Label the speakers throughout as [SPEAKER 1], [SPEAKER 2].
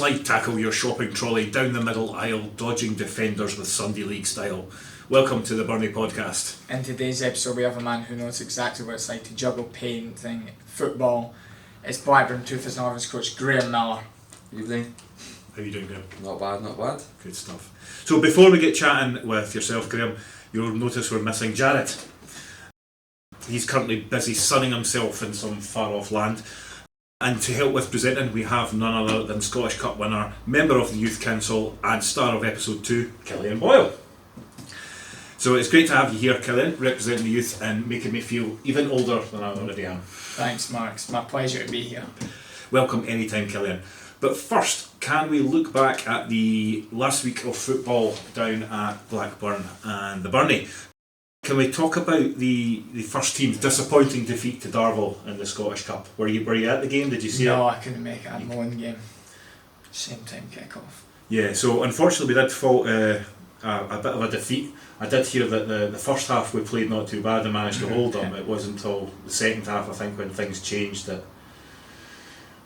[SPEAKER 1] slide tackle your shopping trolley down the middle aisle, dodging defenders with Sunday League style. Welcome to the Burnie Podcast.
[SPEAKER 2] In today's episode we have a man who knows exactly what it's like to juggle painting, football. It's Blackburn 2011's coach Graeme Miller.
[SPEAKER 3] Evening.
[SPEAKER 1] How are you doing, Graeme?
[SPEAKER 3] Not bad, not bad.
[SPEAKER 1] Good stuff. So before we get chatting with yourself, Graeme, you'll notice we're missing Jared. He's currently busy sunning himself in some far off land. And to help with presenting, we have none other than Scottish Cup winner, member of the Youth Council and star of episode 2, Killian Boyle. So it's great to have you here, Killian, representing the youth and making me feel even older than I already am.
[SPEAKER 2] Thanks, Mark. It's my pleasure to be here.
[SPEAKER 1] Welcome anytime, Killian. But first, can we look back at the last week of football down at Blackburn and the Burnie? Can we talk about the first team's disappointing defeat to Darvel in the Scottish Cup? Were you at the game? Did you see it?
[SPEAKER 2] No, I couldn't make it. I had my own game. Same time kick-off.
[SPEAKER 1] Yeah, so unfortunately we did fall a bit of a defeat. I did hear that the first half we played not too bad and managed to hold them. It wasn't until the second half, I think, when things changed that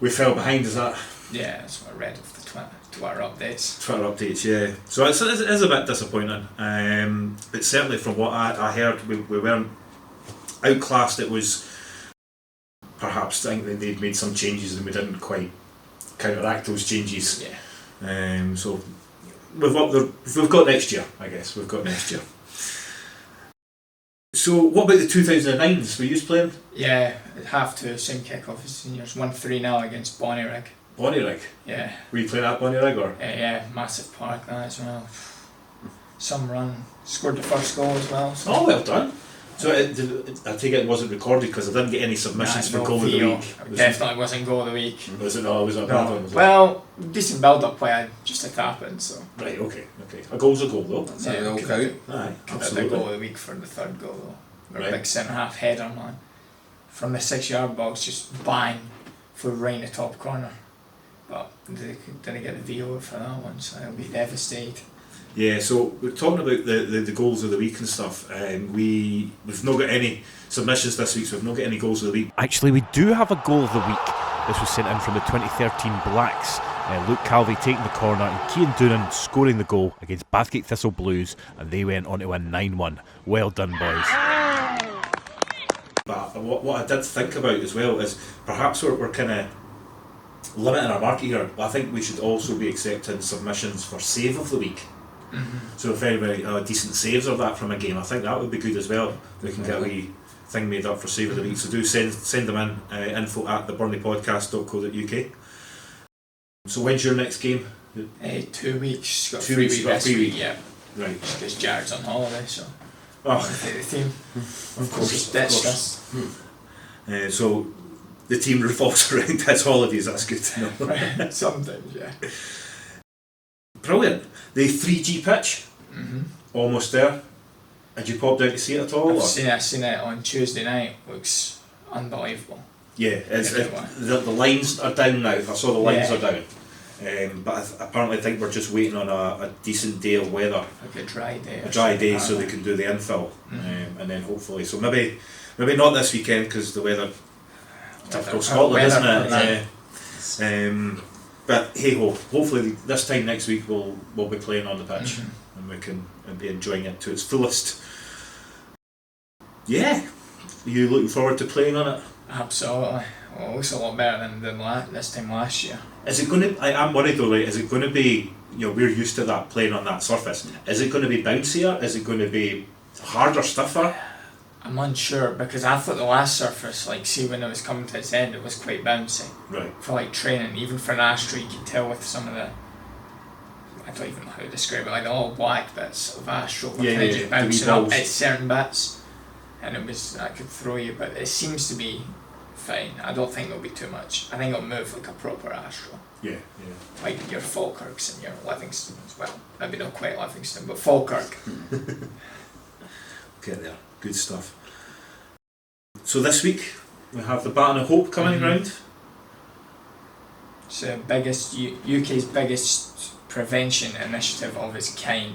[SPEAKER 1] we fell behind. Is that?
[SPEAKER 2] Yeah, that's what I read of the Twitter updates.
[SPEAKER 1] Twitter updates, yeah. So it is a bit disappointing. But certainly from what I heard, we weren't outclassed. It was perhaps, I think that they'd made some changes and we didn't quite counteract those changes.
[SPEAKER 2] Yeah.
[SPEAKER 1] So we've got next year, I guess. We've got next year. So what about the 2009s? Were you playing?
[SPEAKER 2] Yeah, at half two, same kick-off as seniors. 1-3-0 against Bonnie.
[SPEAKER 1] Bonnie?
[SPEAKER 2] Yeah.
[SPEAKER 1] Were you playing at Bonnie or?
[SPEAKER 2] Yeah, massive park that as well. Some run. Scored the first goal as well. So.
[SPEAKER 1] Oh, well done. So I take it wasn't recorded because I didn't get any submissions for goal of the week.
[SPEAKER 2] Definitely wasn't goal of the week.
[SPEAKER 1] Was it? No, it was not bad one, was it?
[SPEAKER 2] Well, decent build-up play, just a tap-in, so.
[SPEAKER 1] Right, okay. A goal's a goal though.
[SPEAKER 3] That's a real count.
[SPEAKER 1] Aye,
[SPEAKER 2] The
[SPEAKER 1] absolutely.
[SPEAKER 2] goal of the week for the third goal though. Our
[SPEAKER 1] Right.
[SPEAKER 2] big centre-half header, man. From the 6-yard box, just bang for right in the top corner. But they didn't get the VO for that one, so I'll be devastated.
[SPEAKER 1] Yeah, so we're talking about the goals of the week and stuff. We've not got any submissions this week, so we've not got any goals of the week.
[SPEAKER 4] Actually, we do have a goal of the week. This was sent in from the 2013 Blacks. Luke Calvey taking the corner and Cian Doonan scoring the goal against Bathgate Thistle Blues, and they went on to win 9-1. Well done, boys.
[SPEAKER 1] But what I did think about as well is perhaps we're kind of limiting our market here. I think we should also be accepting submissions for save of the week.
[SPEAKER 2] Mm-hmm.
[SPEAKER 1] So if anybody decent saves of that from a game, I think that would be good as well. We can get a wee thing made up for save of the week. So do send them in, info at theburniepodcast.co.uk. So when's your next game?
[SPEAKER 2] 2 weeks. Got
[SPEAKER 1] 2
[SPEAKER 2] 3
[SPEAKER 1] weeks,
[SPEAKER 2] weeks
[SPEAKER 1] got
[SPEAKER 2] this
[SPEAKER 1] 3
[SPEAKER 2] week,
[SPEAKER 1] weeks.
[SPEAKER 2] yeah.
[SPEAKER 1] Right.
[SPEAKER 2] Because Jared's on holiday, so.
[SPEAKER 1] Oh,
[SPEAKER 2] The team.
[SPEAKER 1] of course.
[SPEAKER 2] Just ditched us.
[SPEAKER 1] So the team revolves around his holidays. That's good to know.
[SPEAKER 2] Right. Sometimes, yeah.
[SPEAKER 1] Brilliant. The 3G pitch, almost there. Had you popped down to see it at all?
[SPEAKER 2] I've seen it on Tuesday night. Looks unbelievable.
[SPEAKER 1] Yeah, the lines are down now. I saw the lines are down. But apparently I think we're just waiting on a decent day of weather.
[SPEAKER 2] Like a dry day.
[SPEAKER 1] A dry day so they can do the infill. And then hopefully, so maybe not this weekend because the weather, typical Scotland, isn't it? But hey ho, hopefully this time next week we'll be playing on the pitch and we can be enjoying it to its fullest. Yeah, are you looking forward to playing on it?
[SPEAKER 2] Absolutely. Well, it looks a lot better than this time last year.
[SPEAKER 1] Is it going to? I'm worried though. Like, is it going to be? We're used to that playing on that surface. Is it going to be bouncier? Is it going to be harder, stiffer?
[SPEAKER 2] I'm unsure because I thought the last surface, when it was coming to its end, it was quite bouncy.
[SPEAKER 1] Right.
[SPEAKER 2] For training, even for an Astra, you can tell with some of the, I don't even know how to describe it, the all black bits of Astra were just bouncing up at certain bits, and that could throw you. But it seems to be fine. I don't think it'll be too much. I think it'll move like a proper Astra.
[SPEAKER 1] Yeah.
[SPEAKER 2] Like your Falkirks and your Livingstons. Well, maybe not quite Livingston, but Falkirk.
[SPEAKER 1] Get there. Good stuff. So this week we have the Baton of Hope coming round.
[SPEAKER 2] It's the UK's biggest prevention initiative of its kind.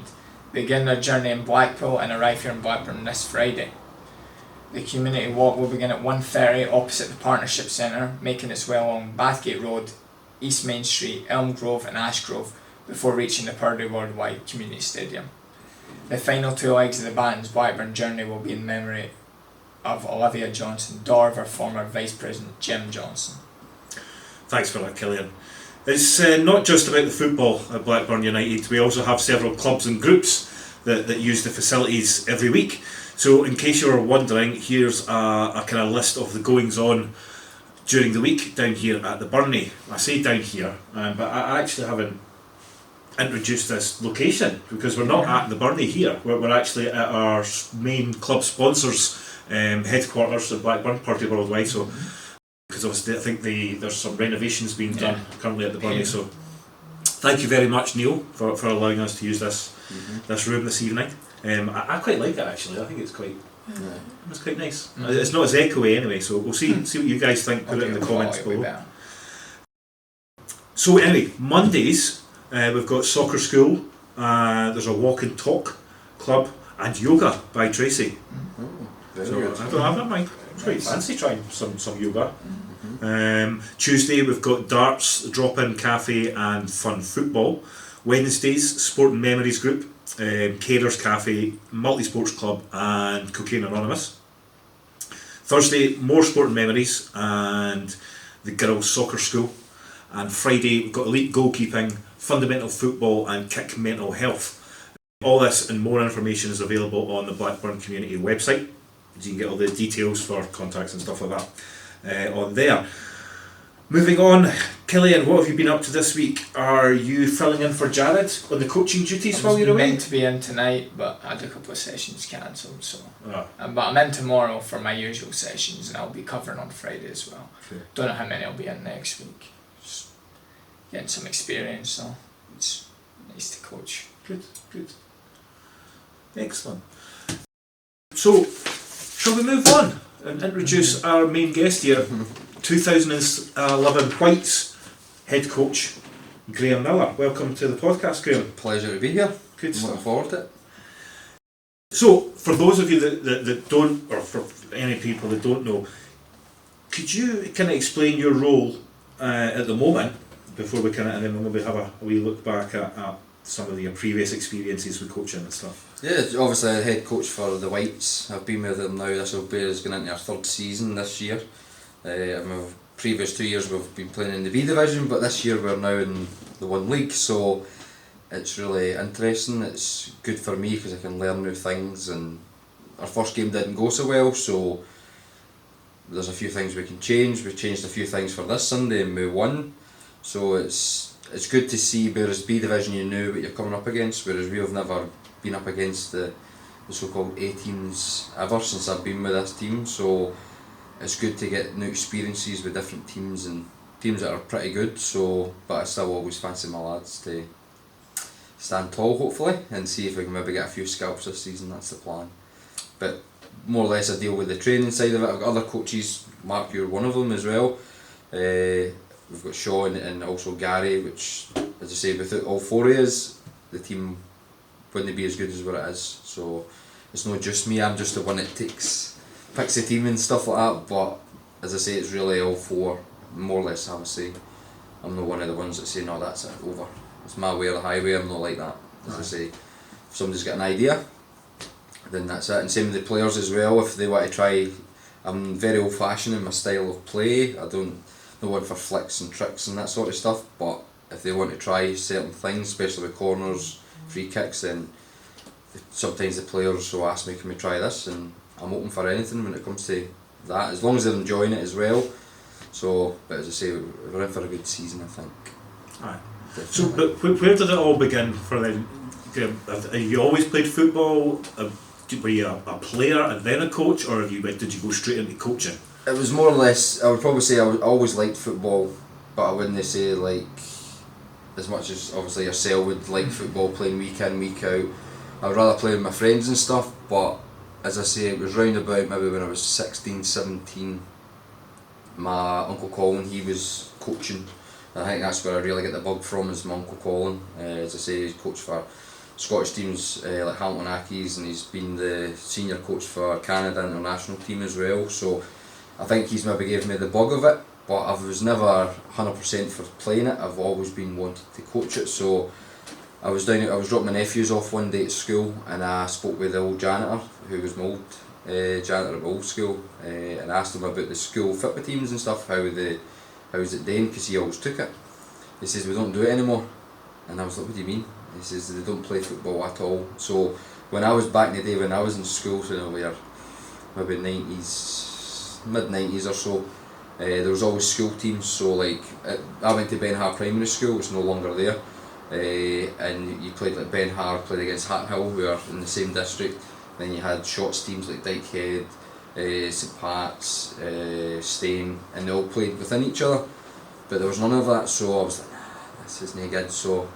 [SPEAKER 2] Begin their journey in Blackpool and arrive here in Blackburn this Friday. The community walk will begin at 1:30 opposite the Partnership Centre, making its way along Bathgate Road, East Main Street, Elm Grove and Ashgrove before reaching the Purdue Worldwide Community Stadium. The final 2 legs of the Baton's Blackburn journey will be in memory of Olivia Johnson, daughter of her former Vice President Jim Johnson.
[SPEAKER 1] Thanks for that, Killian. It's not just about the football at Blackburn United. We also have several clubs and groups that use the facilities every week. So in case you were wondering, here's a kind of list of the goings on during the week down here at the Burnie. I say down here, but I actually haven't introduced this location because we're not at the Burnie here. We're actually at our main club sponsors headquarters at Blackburn, Purdue Worldwide. So because obviously I think there's some renovations being done currently at the Burnie. So thank you very much, Neil, for allowing us to use this room this evening. I quite like it actually. I think it's quite nice. It's not as echoey anyway, so we'll see what you guys think. Put it in the comments below. So anyway, Mondays we've got soccer school. There's a walk and talk club and yoga by Tracy. I might quite fancy trying some yoga. Tuesday we've got darts, drop-in cafe and fun football. Wednesdays, sport and memories group, Carers Cafe, multi-sports club and Cocaine Anonymous. Thursday, more sport and memories and the girls soccer school. And Friday we've got elite goalkeeping, fundamental football and kick mental health. All this and more information is available on the Blackburn Community website. You can get all the details for contacts and stuff like that on there. Moving on, Killian, what have you been up to this week? Are you filling in for Jared on the coaching duties while you're away?
[SPEAKER 2] I was meant to be in tonight, but I had a couple of sessions cancelled, so. But I'm in tomorrow for my usual sessions, and I'll be covering on Friday as well.
[SPEAKER 1] Okay.
[SPEAKER 2] Don't know how many I'll be in next week. Just getting some experience, so it's nice to coach.
[SPEAKER 1] Good. Excellent. So, shall we move on and introduce our main guest here, 2011 Whites head coach, Graeme Miller. Welcome to the podcast, Graeme.
[SPEAKER 3] Pleasure to be here.
[SPEAKER 1] Good stuff.
[SPEAKER 3] Looking forward to it.
[SPEAKER 1] So, for those of you that don't, or for any people that don't know, could you kind of explain your role at the moment before we and then we'll maybe have a wee look back at some of your previous experiences with coaching and stuff?
[SPEAKER 3] Yeah, obviously the head coach for the Whites. I've been with them now. This will be going into our 3rd season this year. My previous 2 years we've been playing in the B division, but this year we're now in the 1 league, so it's really interesting. It's good for me because I can learn new things, and our first game didn't go so well, so there's a few things we can change. We changed a few things for this Sunday and we won, so it's good to see, whereas B division you knew what you're coming up against, whereas we have never been up against the so-called A teams ever since I've been with this team, so it's good to get new experiences with different teams and teams that are pretty good. So, but I still always fancy my lads to stand tall, hopefully, and see if we can maybe get a few scalps this season. That's the plan. But more or less I deal with the training side of it. I've got other coaches. Mark, you're one of them as well. We've got Sean and also Gary, which, as I say, without all 4 of us, the team wouldn't be as good as what it is. So it's not just me. I'm just the one that picks the team and stuff like that, but as I say, it's really all 4 more or less have a say. I'm not one of the ones that say, no, that's it, over. It's my way or the highway. I'm not like that. As I say, if somebody's got an idea, then that's it. And same with the players as well. If they want to try, I'm very old fashioned in my style of play. I don't know one for flicks and tricks and that sort of stuff, but if they want to try certain things, especially with corners, free kicks, then sometimes the players will ask me, can we try this? And I'm open for anything when it comes to that, as long as they're enjoying it as well. So, but as I say, we're in for a good season, I think.
[SPEAKER 1] Aye. So, but where did it all begin for then? Have you always played football? Were you a player and then a coach, or did you go straight into coaching?
[SPEAKER 3] It was more or less, I would probably say I always liked football, but I wouldn't say like as much as obviously yourself would like football, playing week in, week out. I would rather play with my friends and stuff, but as I say, it was round about maybe when I was 16, 17, my Uncle Colin, he was coaching. I think that's where I really get the bug from, is my Uncle Colin. As I say, he's coached for Scottish teams like Hamilton Accies, and he's been the senior coach for Canada international team as well. So I think he's maybe gave me the bug of it, but I was never 100% for playing it. I've always been wanted to coach it, so I was dropping my nephews off one day at school, and I spoke with the old janitor, who was my old janitor at my old school, and asked him about the school football teams and stuff, how's it doing, because he always took it. He says, we don't do it anymore. And I was like, what do you mean? He says, they don't play football at all. So when I was back in the day, when I was in school, so we were maybe mid-90s or so, there was always school teams. So like, I went to Ben Har Primary School, it's no longer there. And you played like Ben Har, played against Hatton Hill, who are in the same district. Then you had shots teams like Dykehead, St Pat's, Stane, and they all played within each other. But there was none of that, so I was like, nah, this isn't good. So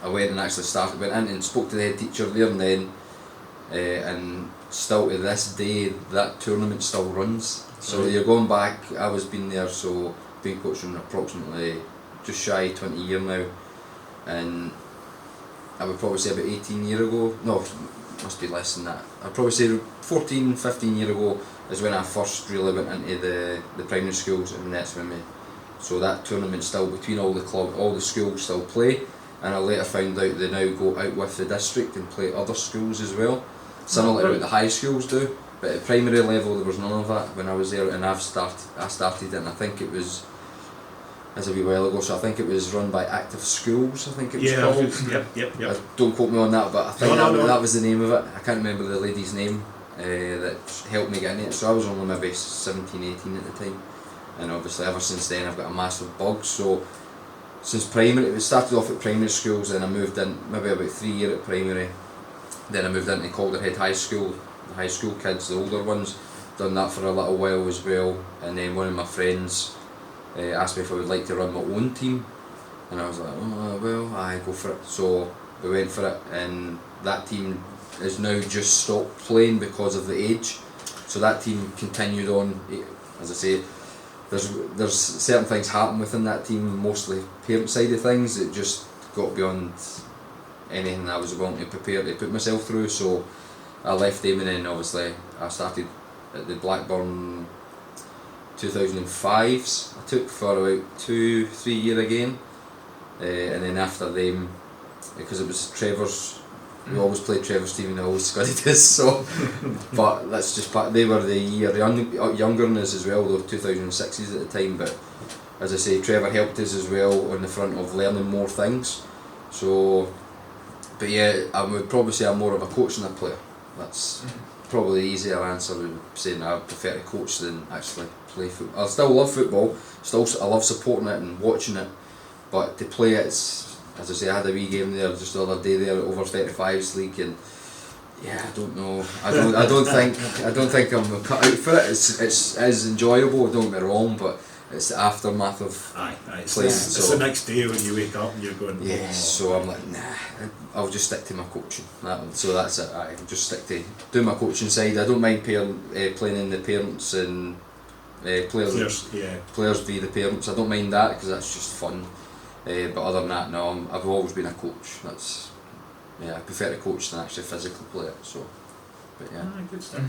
[SPEAKER 3] I went and actually went in and spoke to the head teacher there, and then, and still to this day, that tournament still runs. So you're going back, I was been there, so been coaching approximately just shy of 20 years now, and I would probably say about 18 years ago, no, must be less than that, I'd probably say 14, 15 years ago is when I first really went into the primary schools, and that's when so that tournament still between all the schools still play, and I later found out they now go out with the district and play other schools as well, similar to what the high schools do. But at primary level there was none of that when I was there, and I started it, and I think it was a wee while ago, so I think it was run by Active Schools, I think it was called.
[SPEAKER 1] Yep.
[SPEAKER 3] Don't quote me on that, but I think that was the name of it. I can't remember the lady's name that helped me get in it, so I was only maybe 17, 18 at the time, and obviously ever since then I've got a massive bug. So since primary, it started off at primary schools, then I moved in maybe about 3 years at primary, then I moved into Calderhead High School, the high school kids, the older ones, done that for a little while as well, and then one of my friends asked me if I would like to run my own team, and I was like, oh well, I go for it. So we went for it, and that team is now just stopped playing because of the age, so that team continued on. As I say, there's certain things happen within that team, mostly parent side of things, it just got beyond anything I was willing to prepare to put myself through, so I left them, and then obviously I started at the Blackburn 2005s I took for about 2-3 years again, and then after them, because it was Trevor's, we always played Trevor's team and I always squadded us, so but that's just part, they were the year younger than us as well, though 2006s at the time, but as I say, Trevor helped us as well on the front of learning more things. So but yeah, I would probably say I'm more of a coach than a player. That's probably the easier answer, would saying I prefer to coach than actually play football. I still love football, I love supporting it and watching it, but to play it, it's, as I say, I had a wee game there just the other day there, over 35s league, and yeah, I don't know, I don't think I'm cut out for it. It is enjoyable, don't get me wrong, but it's the aftermath of playing.
[SPEAKER 1] It's the next day when you wake up and you're going,
[SPEAKER 3] yeah, so I'm like, nah, I'll just stick to my coaching. So that's it, I'll just stick to do my coaching side. I don't mind playing in the parents and players be the parents. I don't mind that because that's just fun. But other than that, no, I've always been a coach. I prefer to coach than actually physically play it. So, but yeah.
[SPEAKER 1] Good stuff.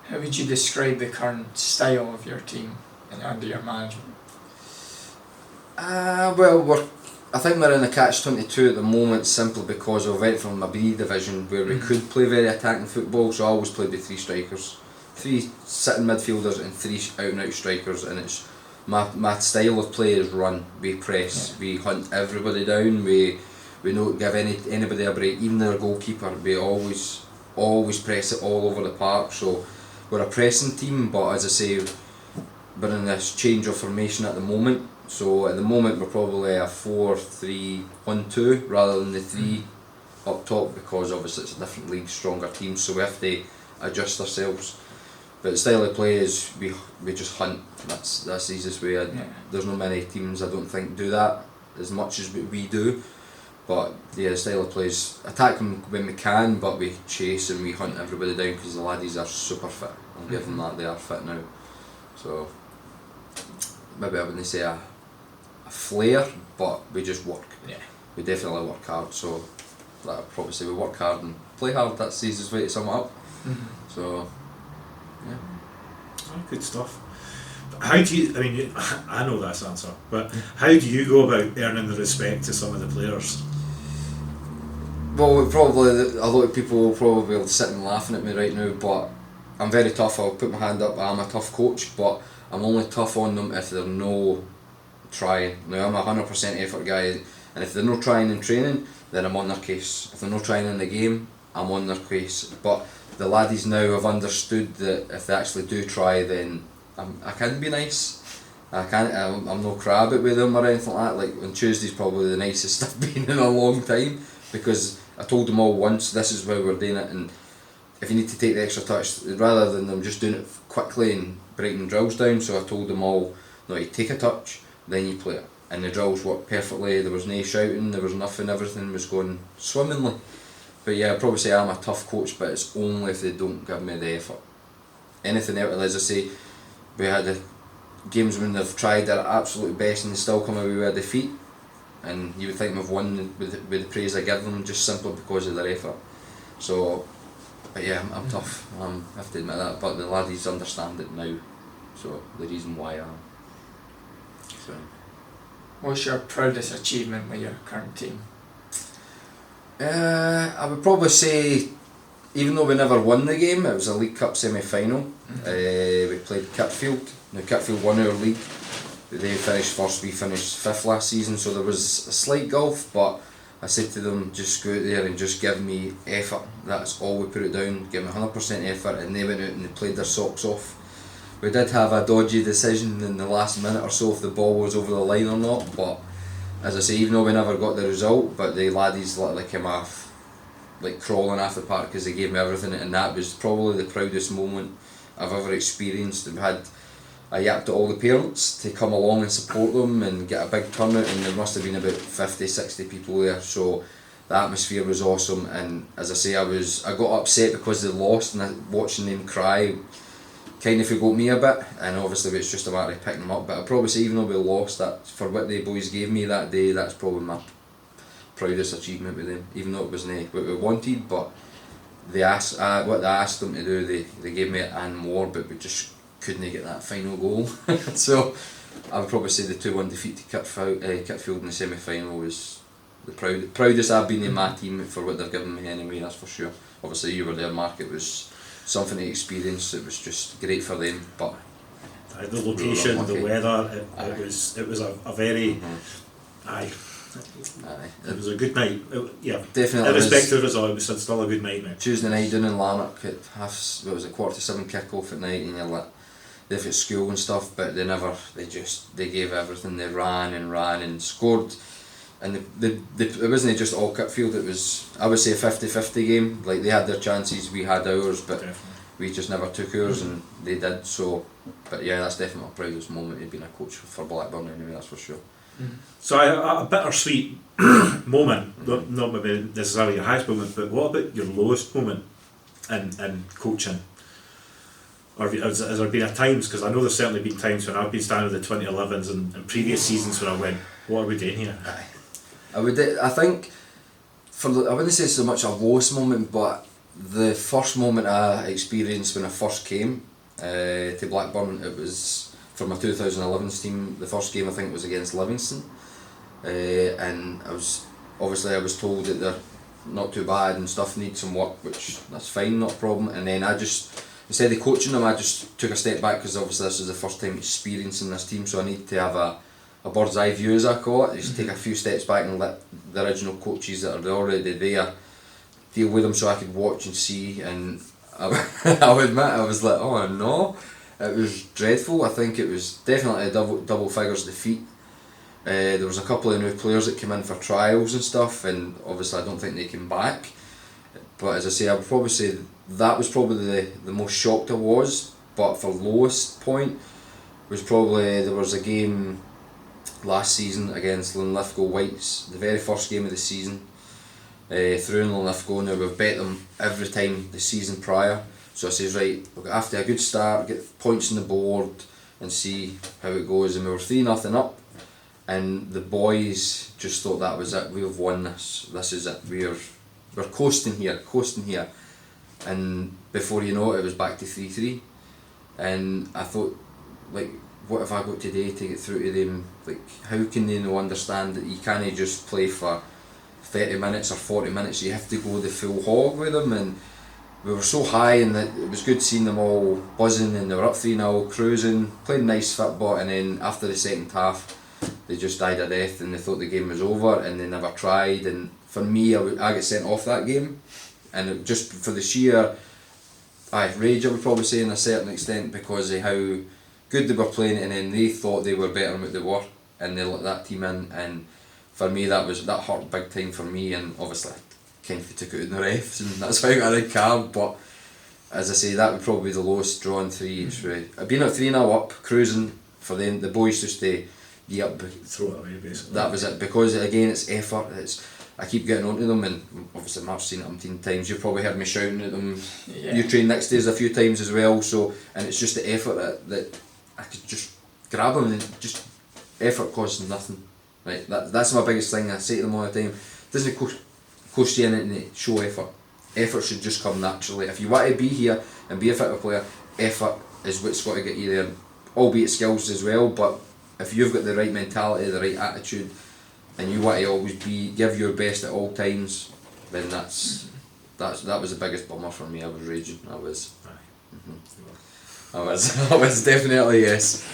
[SPEAKER 2] How would you describe the current style of your team and under your management?
[SPEAKER 3] Well, I think we're in a catch-22 at the moment, simply because we went from a B division where we could play very attacking football, so I always played with 3 strikers, 3 sitting midfielders and 3 out-and-out strikers, and it's my style of play is run. We press, we hunt everybody down, we don't give anybody a break, even their goalkeeper. We always press it all over the park, so we're a pressing team, but as I say, we're in this change of formation at the moment. So at the moment we're probably a 4-3-1-2 rather than the 3 up top, because obviously it's a different league, stronger teams, so we have to adjust ourselves. But the style of play is we just hunt. That's the easiest way. There's not many teams, I don't think, do that as much as we do. But yeah, the style of play is attack them when we can, but we chase and we hunt everybody down because the laddies are super fit. I'll give them that, they are fit now. So maybe I wouldn't say a flair, but we just work.
[SPEAKER 2] Yeah.
[SPEAKER 3] We definitely work hard, so I'd probably say we work hard and play hard. That's the easiest way to sum it up. So yeah.
[SPEAKER 1] Good stuff. how do you, I mean, I know this answer, but how do you go about earning the respect to some of the players?
[SPEAKER 3] Well, probably a lot of people will probably be sitting laughing at me right now, but I'm very tough. I'll put my hand up. I'm a tough coach, but I'm only tough on them if they're no trying. Now, I'm a 100% effort guy, and if they're not trying in training, then I'm on their case. If they're not trying in the game, I'm on their case. But the laddies now have understood that if they actually do try, then I can be nice. I'm no crab it with them or anything like that. Like on Tuesday's probably the nicest I've been in a long time, because I told them all once, this is how we're doing it, and if you need to take the extra touch, rather than them just doing it quickly and breaking drills down, so I told them all, no, you take a touch, then you play it. And the drills worked perfectly, there was no shouting, there was nothing, everything was going swimmingly. But yeah, I'd probably say I'm a tough coach, but it's only if they don't give me the effort. Anything else, as I say, we had the games when they've tried their absolute best and they still come away with a defeat, and you would think they've won with the praise I give them just simply because of their effort. So, but yeah, I'm tough, I have to admit that, but the laddies understand it now, so the reason why I am. So.
[SPEAKER 2] What's your proudest achievement with your current team?
[SPEAKER 3] I would probably say, even though we never won the game, it was a League Cup semi-final. We played Kitfield. Now Kitfield won our league. They finished first, we finished fifth last season, so there was a slight gulf, but I said to them, just go out there and just give me effort. That's all we put it down, give me 100% effort, and they went out and they played their socks off. We did have a dodgy decision in the last minute or so if the ball was over the line or not, but as I say, even though we never got the result, but the laddies literally came off like crawling off the park because they gave me everything, and that was probably the proudest moment I've ever experienced. We had I yapped at all the parents to come along and support them and get a big turnout, and there must have been about 50-60 people there, so the atmosphere was awesome. And as I say, I got upset because they lost, and watching them cry kind of forgot me a bit, and obviously it's just a matter of picking them up. But I'd probably say, even though we lost, that for what the boys gave me that day, that's probably my proudest achievement with them, even though it wasn't what we wanted, but they asked what they asked them to do, they gave me it and more, but we just couldn't get that final goal. So I would probably say the 2-1 defeat to Kitfield in the semi-final was the proudest I've been in my team for what they've given me anyway, that's for sure. Obviously you were there, Mark, it was something to experience, it was just great for them, but
[SPEAKER 1] the location, the weather, it was a very it was a good night.
[SPEAKER 3] Definitely.
[SPEAKER 1] Irrespective of the result, it was still a good night, mate.
[SPEAKER 3] Tuesday night down in Lanark at 7:45 kick-off at night, and you're like, they've got school and stuff, but they gave everything. They ran and scored, and it wasn't just all Kitfield, it was, I would say, a 50-50 game. Like, they had their chances, we had ours, but we just never took ours, and they did. So, but yeah, that's definitely my proudest moment of being a coach for Blackburn anyway, that's for sure.
[SPEAKER 1] So a bittersweet moment, not maybe necessarily your highest moment, but what about your lowest moment in coaching? Or has there been at times, because I know there's certainly been times when I've been standing with the 2011s and previous seasons when I went, what are we doing here?
[SPEAKER 3] I think, I wouldn't say so much a lowest moment, but the first moment I experienced when I first came to Blackburn, it was for my 2011's team. The first game I think was against Livingston, and I was told that they're not too bad and stuff, need some work, which that's fine, not a problem. And then I just, instead of coaching them, I just took a step back, because obviously this is the first time experiencing this team, so I need to have a bird's eye view, as I call it. Just take a few steps back and let the original coaches that are already there deal with them, so I could watch and see. And I would admit, I was like, oh no, it was dreadful. I think it was definitely a double figures defeat. There was a couple of new players that came in for trials and stuff, and obviously I don't think they came back. But as I say, I would probably say that was probably the most shocked I was. But for lowest point was probably, there was a game last season against Linlithgow Whites, the very first game of the season, through in Linlithgow. Now we've bet them every time the season prior, so I says, right, we'll get after a good start, get points on the board and see how it goes, and we were 3-0 up, and the boys just thought that was it, we've won this is it, we're coasting here, and before you know it was back to 3-3, and I thought, like, what have I got today to get through to them? Like, how can they not understand that you can't just play for 30 minutes or 40 minutes, you have to go the full hog with them? And we were so high, and that it was good seeing them all buzzing, and they were up 3-0, cruising, playing nice football, and then after the second half they just died a death and they thought the game was over and they never tried. And for me, I got sent off that game, and it just for the sheer rage, I would probably say, in a certain extent, because of how good they were playing, and then they thought they were better than what they were, and they let that team in. And for me, that hurt big time for me, and obviously Kenfy took it in the refs, and that's why I got a red card. But as I say, that would probably be the lowest draw in 3 years. Right, I've been at 3-0 up, cruising, for them the boys to stay up,
[SPEAKER 1] throw it away basically.
[SPEAKER 3] That was it, because again it's effort. I keep getting onto them, and obviously Mark's seen it 18 times. You've probably heard me shouting at them.
[SPEAKER 2] Yeah.
[SPEAKER 3] You train next to us a few times as well, so, and it's just the effort that I could just grab them, and just effort costs nothing. Right, that's my biggest thing. I say to them all the time, it doesn't cost you anything to show effort. Effort should just come naturally. If you want to be here and be a football player, effort is what's got to get you there, albeit skills as well. But if you've got the right mentality, the right attitude, and you want to always give your best at all times, then that was the biggest bummer for me. I was raging. I was definitely, yes.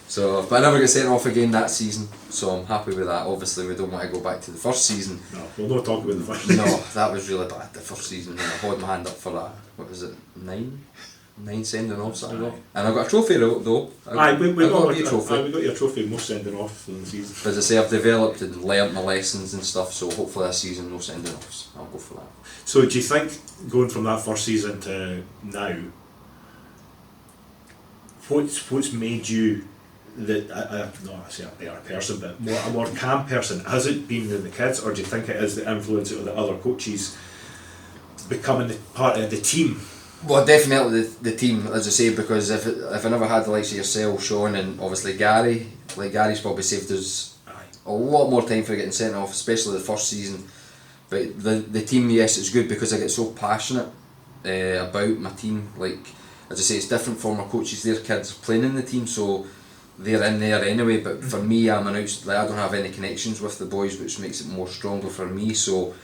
[SPEAKER 3] So, but I never got sent off again that season, so I'm happy with that. Obviously we don't want to go back to the first season.
[SPEAKER 1] No, we'll not talk about the first
[SPEAKER 3] No, that was really bad, the first season, and I held my hand up for that. What was it, 9 sending offs that I got? And I got a trophy though.
[SPEAKER 1] We got
[SPEAKER 3] a trophy.
[SPEAKER 1] We got your trophy, most sending off in the season.
[SPEAKER 3] But as I say, I've developed and learnt my lessons and stuff, so hopefully this season no sending offs. I'll go for that.
[SPEAKER 1] So do you think, going from that first season to now, what's made you I say a better person, but a more calm person? Has it been the kids, or do you think it is the influence of the other coaches becoming part of the team?
[SPEAKER 3] Well, definitely the team, as I say, because if I never had the likes of yourself, Sean, and obviously Gary, like Gary's probably saved us a lot more time for getting sent off, especially the first season. But the team, yes, it's good because I get so passionate about my team. Like, as I say, it's different for my coaches. Their kids playing in the team, so they're in there anyway. But for me, I don't have any connections with the boys, which makes it more stronger for me. So,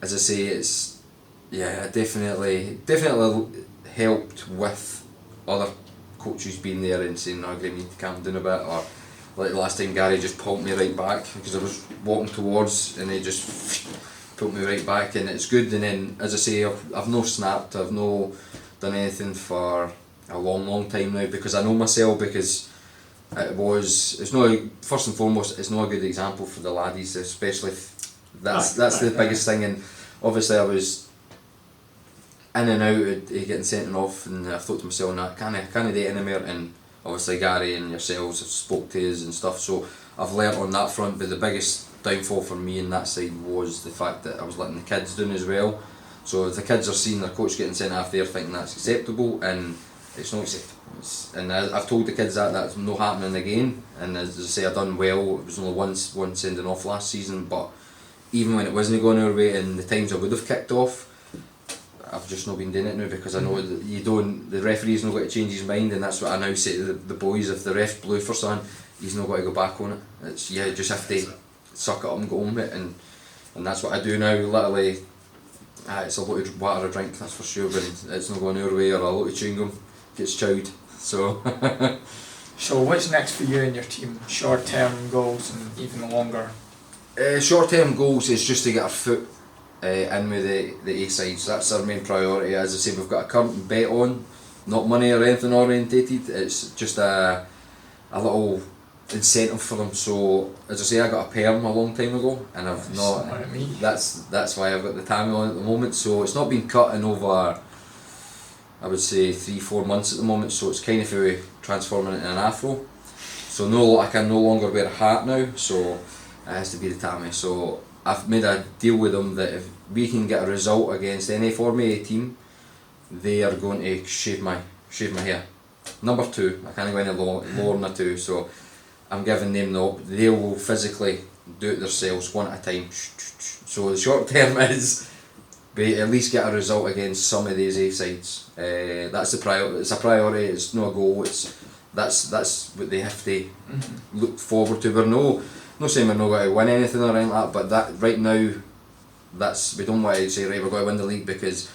[SPEAKER 3] as I say, it's definitely helped with other coaches being there and saying, "No, Graeme, you need to calm down a bit," or like the last time Gary just pulled me right back because I was walking towards and he just pulled me right back, and it's good. And then, as I say, I've no snapped, I've no done anything for a long time now, because I know myself, because it's not, first and foremost, it's not a good example for the laddies, especially if that's the biggest thing. And obviously I was in and out of getting sent off, and I thought to myself, nah, can't do it anymore. And obviously Gary and yourselves have spoke to us and stuff, so I've learnt on that front. But the biggest downfall for me on that side was the fact that I was letting the kids down as well. So if the kids are seeing their coach getting sent off, they're thinking that's acceptable, and it's not acceptable. And I've told the kids that's not happening again. And as I say, I've done well. It was only one sending off last season, but even when it wasn't going our way and the times I would have kicked off, I've just not been doing it now, because I know that the referee's not got to change his mind. And that's what I now say to the boys: if the ref blew for something, he's not got to go back on it. You just have to suck it up and go on with it, and that's what I do now. Literally, it's a lot of water I drink, that's for sure, but it's not going our way, or a lot of chewing gum gets chowed. So
[SPEAKER 2] So what's next for you and your team? Short term goals and even longer?
[SPEAKER 3] Short term goals is just to get our foot in with the A-sides. That's our main priority. As I say, we've got a current bet on, not money or anything orientated. It's just a little incentive for them. So as I say, I got a perm a long time ago, and I've not. That's why I've got the tammy on at the moment. So it's not been cut in over, I would say, 3-4 months at the moment. So it's kind of transforming it in an afro. So I can no longer wear a hat now. So it has to be the tammy. So I've made a deal with them that if we can get a result against any Form A team, they are going to shave my hair. Number 2, I can't go any lower than a 2. So I'm giving them they will physically do it themselves one at a time. So the short term is at least get a result against some of these A-sides. That's the priority. It's a priority, it's not a goal. that's what they have to look forward to. We're not saying we're not going to win anything or anything like that, but that right now, we don't want to say right we're going to win the league, because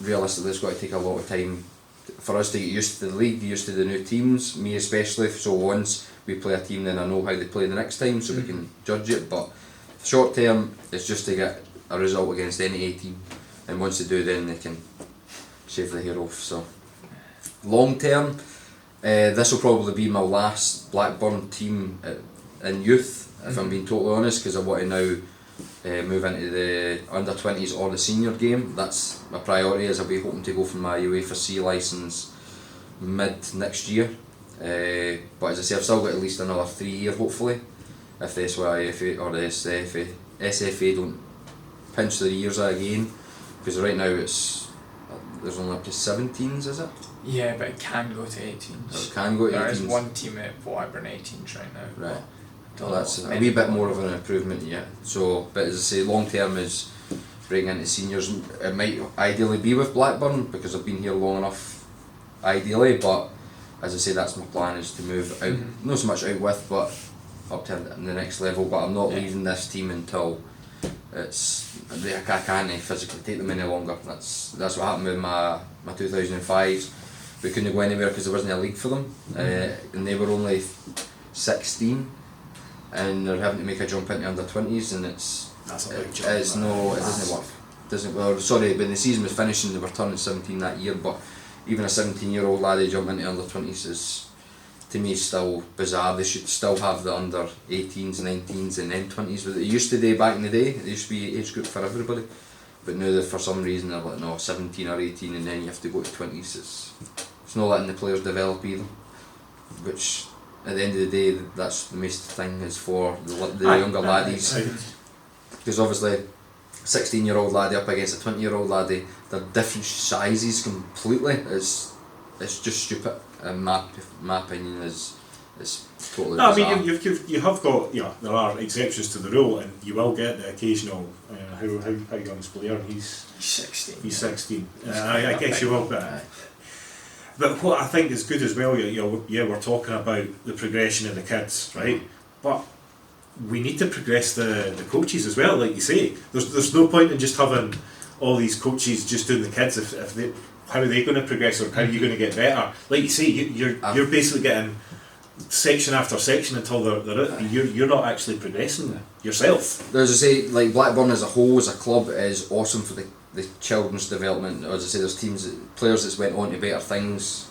[SPEAKER 3] realistically it's got to take a lot of time for us to get used to the league, get used to the new teams, me especially. So once we play a team, then I know how they play the next time, so we can judge it. But short term, it's just to get a result against any A team, and once they do, then they can shave the hair off. So long term, this will probably be my last Blackburn team in youth, if I'm being totally honest, because I want to now move into the under-20s or the senior game. That's my priority, as I'll be hoping to go for my UEFA C licence mid next year. But as I say, I've still got at least another 3 years hopefully, if the SYFA or the SFA don't pinch their ears out again, because right now there's only up to 17s, is it?
[SPEAKER 2] Yeah, but it can go to 18s.
[SPEAKER 3] It can go to 18s.
[SPEAKER 2] There is one team at Blackburn 18s right now.
[SPEAKER 3] Right. Well, that's a wee bit more of an improvement, yeah. So, but as I say, long term is breaking into seniors. It might ideally be with Blackburn, because I've been here long enough, ideally, but as I say, that's my plan, is to move out, not so much out with, but up to the next level. But I'm not leaving this team until I can't physically take them any longer. That's what happened with my 2005s. We couldn't go anywhere because there wasn't a league for them, and they were only 16, and they're having to make a jump into under-20s, and
[SPEAKER 1] that's a big jump.
[SPEAKER 3] It doesn't work. When the season was finishing, they were turning 17 that year, but even a 17-year-old laddie jumping into under-20s is, to me, still bizarre. They should still have the under-18s, 19s and then 20s. It used to do back in the day. It used to be age group for everybody, but now for some reason they're like, no, 17 or 18 and then you have to go to 20s. It's not letting the players develop either, which at the end of the day, that's the most thing, is for the younger laddies, because obviously 16-year-old laddie up against a 20-year-old laddie, they're different sizes completely. It's just stupid, and my opinion is totally bizarre.
[SPEAKER 1] I mean, you have got, there are exceptions to the rule, and you will get the occasional how young's Blair? He's
[SPEAKER 2] 16.
[SPEAKER 1] He's 16. I guess you will, but what I think is good as well, we're talking about the progression of the kids, right? But we need to progress the coaches as well, like you say. There's no point in just having all these coaches just doing the kids if they, how are they going to progress, or how are you going to get better? Like you say, you're basically getting section after section until you're not actually progressing yourself.
[SPEAKER 3] As I say, like Blackburn as a whole, as a club, is awesome for the children's development. As I say, there's players that's went on to better things.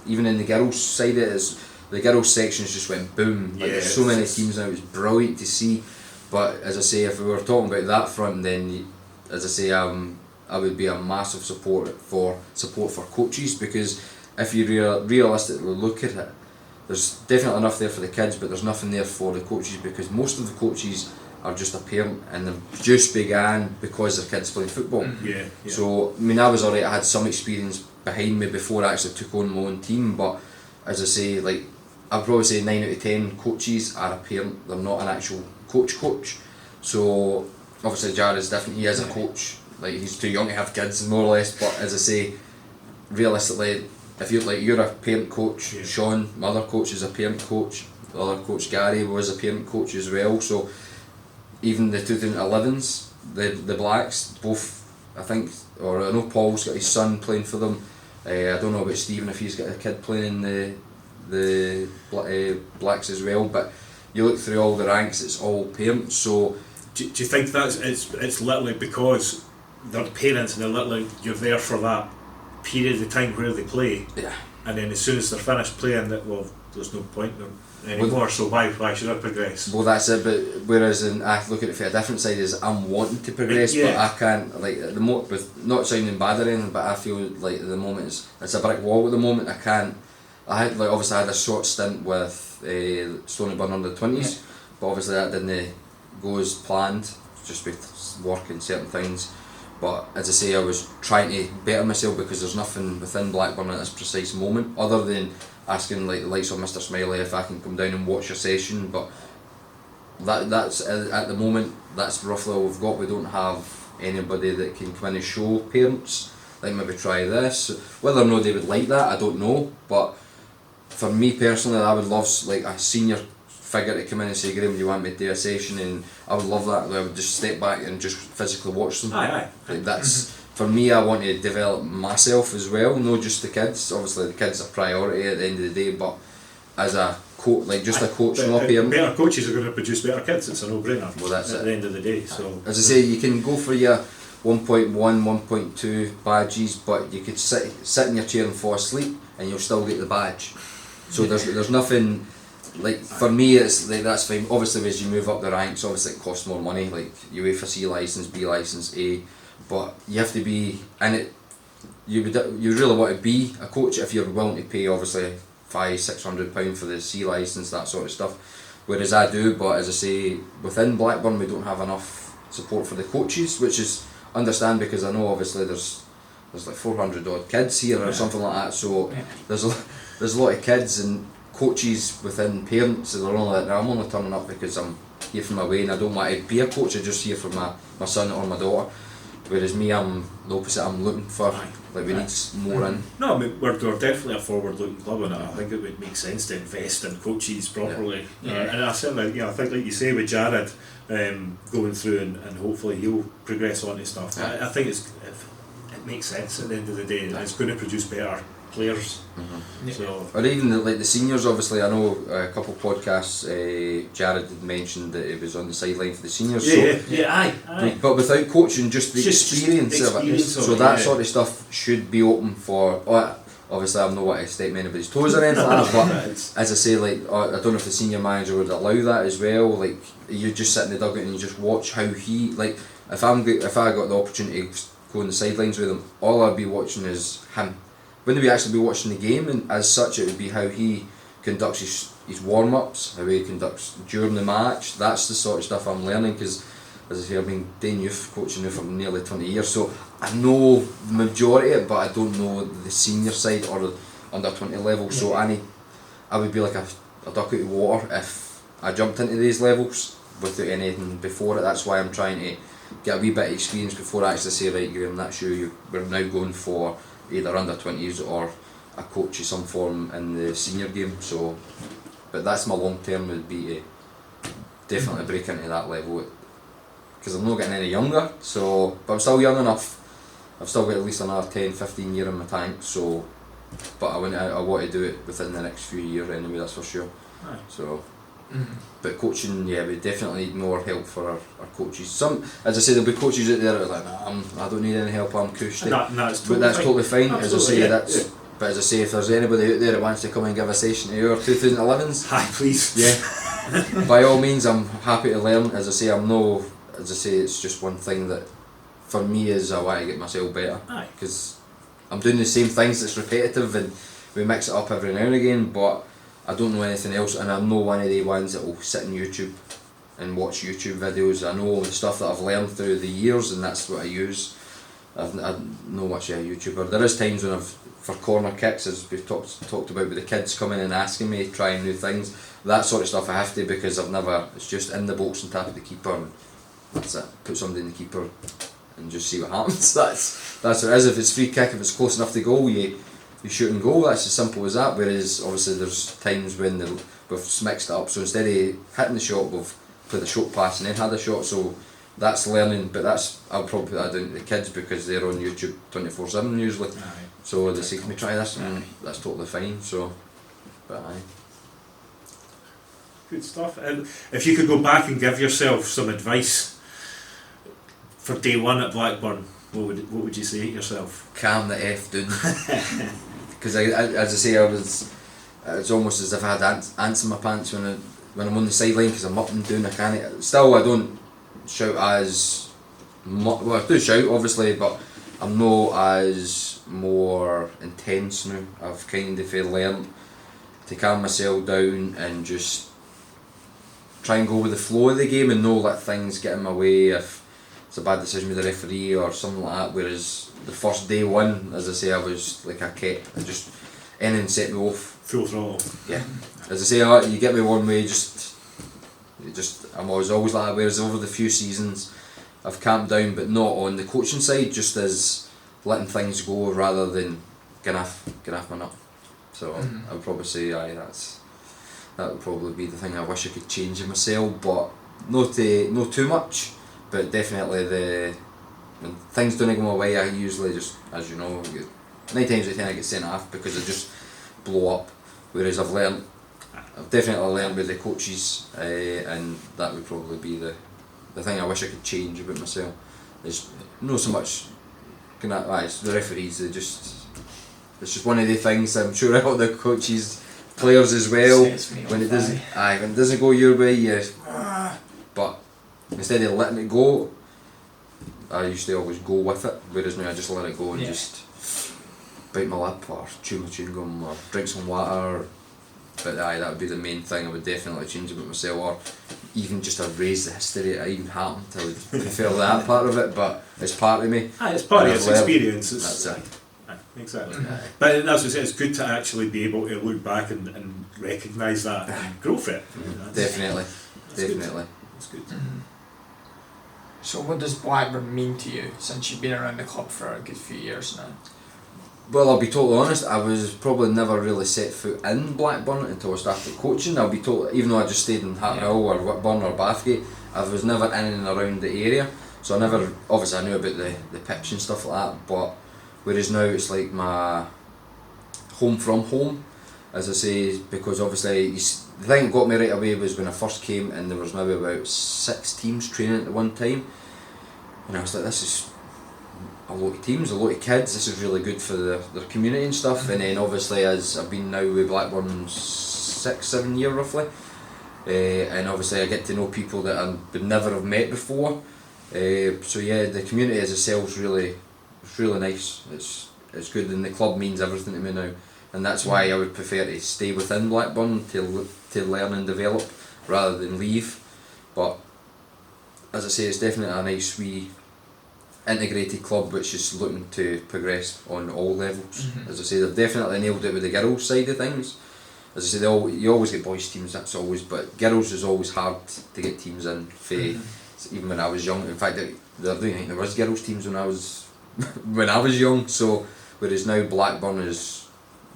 [SPEAKER 3] Even in the girls' side, the girls' sections just went boom. Like, there's so many teams now. It's brilliant to see. But as I say, if we were talking about that front, then as I say, I would be a massive support for coaches, because if you realistically look at it, there's definitely enough there for the kids, but there's nothing there for the coaches, because most of the coaches are just a parent, and they've just began because their kids playing football.
[SPEAKER 1] Yeah.
[SPEAKER 3] So I mean, I was alright. I had some experience behind me before I actually took on my own team. But as I say, like I'd probably say 9 out of 10 coaches are a parent. They're not an actual coach. So obviously Jared's different. He is a coach. Like, he's too young to have kids, more or less. But as I say, realistically, if you're a parent coach, Sean, my other coach, is a parent coach. The other coach, Gary, was a parent coach as well. So even the 2011s, the Blacks, both, I think, or I know Paul's got his son playing for them. I don't know about Stephen, if he's got a kid playing in the Blacks as well. But you look through all the ranks, it's all parents. So
[SPEAKER 1] do you think it's literally because they're parents and you're there for that period of time where they play, and then as soon as they're finished playing, there's no point anymore, so why should I progress?
[SPEAKER 3] Well, that's it. But whereas I look at it from a different side, is I'm wanting to progress, but I can't, like, at the moment, with not sounding bad or anything, but I feel like at the moment it's a brick wall at the moment. I had obviously I had a short stint with Stoneyburn under 20s, but obviously that didn't go as planned, just with work and certain things. But as I say, I was trying to better myself, because there's nothing within Blackburn at this precise moment other than asking like the likes of Mr. Smiley if I can come down and watch a session. But that's at the moment, that's roughly all we've got. We don't have anybody that can come in and show parents, like, maybe try this. Whether or not they would like that, I don't know. But for me personally, I would love like a senior figure to come in and say, Graeme, do you want me to do a session? And I would love that. I would just step back and just physically watch them.
[SPEAKER 1] Aye.
[SPEAKER 3] Like that's for me. I want to develop myself as well, not just the kids. Obviously, the kids are priority at the end of the day, but as a coach, like just a coach, not parent.
[SPEAKER 1] Better coaches are going to produce better kids. It's a no-brainer.
[SPEAKER 3] Well, that's
[SPEAKER 1] at the end of the day. So
[SPEAKER 3] as I say, you can go for your 1.1, 1.2 badges, but you could sit in your chair and fall asleep, and you'll still get the badge. So there's nothing. Like for me, it's like that's fine. Obviously, as you move up the ranks, obviously it costs more money. Like UEFA C license, B license, A, but you have to be in it. You really want to be a coach if you're willing to pay obviously £500-600 for the C license, that sort of stuff. Whereas I do, but as I say, within Blackburn we don't have enough support for the coaches, which is understand because I know obviously there's like 400 odd kids here or something like that. So there's a lot of kids and coaches within parents that are only like, I'm only turning up because I'm here for my way and I don't want to be a coach, I'm just here for my son or my daughter. Whereas me, I'm the opposite, I'm looking for, like we need more in.
[SPEAKER 1] No, I mean, we're definitely a forward-looking club and I think it would make sense to invest in coaches properly. And I certainly, I think like you say with Jared, going through and hopefully he'll progress on to stuff. I think it makes sense at the end of the day. It's going to produce better players. So. Or
[SPEAKER 3] even the seniors, obviously I know a couple of podcasts Jared had mentioned that he was on the sideline for the seniors,
[SPEAKER 1] aye.
[SPEAKER 3] But without coaching, just the experience of it, so that sort of stuff should be open for, obviously I'm not wanting to step anybody's toes or anything like that, but as I say, like I don't know if the senior manager would allow that as well. Like you just sit in the dugout and you just watch how he, like if I got the opportunity to go on the sidelines with him, all I'd be watching is him. Wouldn't we actually be watching the game, and as such it would be how he conducts his warm-ups, how he conducts during the match. That's the sort of stuff I'm learning because, as I say, I've been doing youth coaching now for nearly 20 years, so I know the majority of it, but I don't know the senior side or the under 20 level, so I would be like a duck out of water if I jumped into these levels without anything before it. That's why I'm trying to get a wee bit of experience before I actually say, right Graeme, that's you, we're now going for either under 20s or a coach of some form in the senior game. So, but that's my long term would be to definitely break into that level because I'm not getting any younger. So, but I'm still young enough. I've still got at least another 10-15 years in my tank. So, but I want to do it within the next few years anyway. That's for sure.
[SPEAKER 1] Aye.
[SPEAKER 3] So. But coaching, we definitely need more help for our coaches. Some, as I say, there'll be coaches out there that are like, I don't need any help, I'm cushy.
[SPEAKER 1] That's
[SPEAKER 3] totally fine.
[SPEAKER 1] Absolutely,
[SPEAKER 3] as I say, but as I say, if there's anybody out there that wants to come and give a session to our 2011s,
[SPEAKER 1] hi, please.
[SPEAKER 3] Yeah, by all means, I'm happy to learn. As I say, it's just one thing that for me is I want to get myself better because I'm doing the same things. It's repetitive and we mix it up every now and again, but I don't know anything else, and I'm not one of the ones that will sit on YouTube and watch YouTube videos. I know the stuff that I've learned through the years, and that's what I use. I'm not much of a YouTuber. There is times when for corner kicks, as we've talked about with the kids coming and asking me, trying new things, that sort of stuff I have to because it's just in the box and tap at the keeper, and that's it. Put somebody in the keeper and just see what happens. That's what it is. If it's free kick, if it's close enough to goal, you shoot and goal, that's as simple as that. Whereas obviously there's times when we've mixed it up, so instead of hitting the shot we've played a short pass and then had a shot, so that's learning. But I'll probably put that down to the kids because they're on YouTube 24/7 usually. So they say, can we try this? And that's totally fine. So, but
[SPEAKER 1] good stuff. And if you could go back and give yourself some advice for day one at Blackburn, what would you say to yourself?
[SPEAKER 3] Calm the F down. Because as I say, it's almost as if I had ants in my pants when I'm on the sideline because I'm up and down. I don't shout as much. Well, I do shout obviously, but I'm not as more intense now. I've kind of learned to calm myself down and just try and go with the flow of the game and not let things get in my way if it's a bad decision with the referee or something like that. Whereas the first day one, as I say, I was like anything set me off.
[SPEAKER 1] Full throttle.
[SPEAKER 3] Yeah. As I say, you get me one way, I'm always like that. Whereas over the few seasons, I've calmed down, but not on the coaching side, just as letting things go rather than getting off my nut. So I would probably say that would probably be the thing I wish I could change in myself, but not too much. But definitely when things don't go my way, I usually just, as you know, 9 times out of 10 I get sent off because I just blow up. Whereas I've definitely learned with the coaches, and that would probably be the thing I wish I could change about myself. It's not so much it's the referees. It's just one of the things. I'm sure all the coaches, players as well. When it doesn't go your way, but instead of letting it go, I used to always go with it. Whereas now I just let it go and just bite my lip or chew my chewing gum or drink some water. But that would be the main thing I would definitely change about myself, or even just erase the history it even happened. I would prefer that part of it, but it's part of me.
[SPEAKER 1] It's part of its experience.
[SPEAKER 3] That's it.
[SPEAKER 1] Exactly. But that's what I say, it's good to actually be able to look back and recognise that and grow for it.
[SPEAKER 3] Definitely.
[SPEAKER 1] That's good.
[SPEAKER 2] So what does Blackburn mean to you, since you've been around the club for a good few years now?
[SPEAKER 3] Well, I'll be totally honest, I was probably never really set foot in Blackburn until I started coaching. I'll be totally, even though I just stayed in Hartnell or Whitburn or Bathgate, I was never in and around the area. So obviously I knew about the pitch and stuff like that, but whereas now it's like my home from home, as I say, because obviously the thing that got me right away was when I first came and there was maybe about 6 teams training at one time, and I was like, this is a lot of teams, a lot of kids, this is really good for their community and stuff. And then obviously as I've been now with Blackburn 6-7 years roughly, and obviously I get to know people that I would never have met before, so yeah, the community as itself is really nice. It's good, and the club means everything to me now, and that's why I would prefer to stay within Blackburn to learn and develop rather than leave. But as I say, it's definitely a nice wee integrated club which is looking to progress on all levels. As I say, they've definitely nailed it with the girls side of things. As I say, you always get boys teams, that's always, but girls is always hard to get teams in. Even when I was young, in fact, I don't think there was girls teams when I was young. So whereas now Blackburn